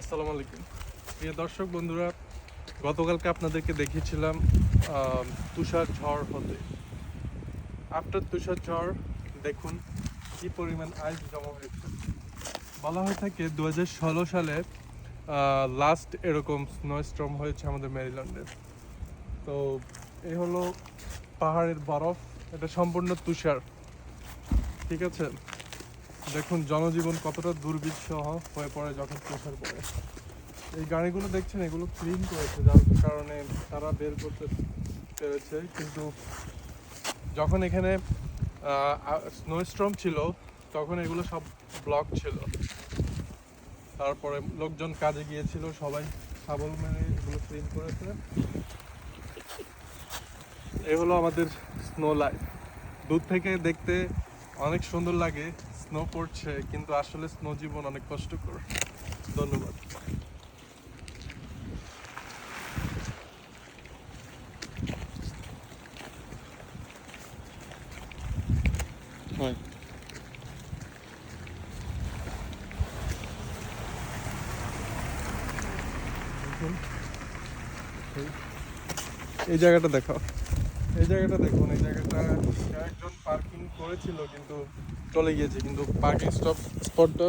আসসালামু আলাইকুম প্রিয় দর্শক বন্ধুরা, গতকালকে আপনাদেরকে দেখিয়েছিলাম তুষার ঝড় হতে। আফটার তুষার ঝড় দেখুন কি পরিমাণ আইস জমা হয়েছে। বলা হয়ে থাকে 2016 সালে লাস্ট এরকম স্নো স্টর্ম হয়েছে আমাদের মেরিল্যান্ডে। তো এই হলো পাহাড়ের বরফ, এটা সম্পূর্ণ তুষার। ঠিক আছে, দেখুন জনজীবন কতটা দুর্বিষহ হয়ে পড়ে যখন তুষার পড়ে। এই গাড়িগুলো দেখছেন, এগুলো ক্লিন করেছে যার কারণে তারা বের করতে পেরেছে, কিন্তু যখন এখানে স্নো স্টর্ম ছিল তখন এগুলো সব ব্লক ছিল। তারপরে লোকজন কাজে গিয়েছিল, সবাই শাবল মেরে এগুলো ক্লিন করেছে। এই হলো আমাদের স্নো লাইফ। দূর থেকে দেখতে অনেক সুন্দর লাগে, স্নো পড়ছে, কিন্তু আসলে স্নো জীবন অনেক কষ্টকর। ধন্যবাদ। হয় এই জায়গাটা দেখাও, এই জায়গাটা দেখুন, এই জায়গাটা একজন পার্কিং করেছিল কিন্তু চলে গিয়েছে, কিন্তু পার্কিং স্পটটা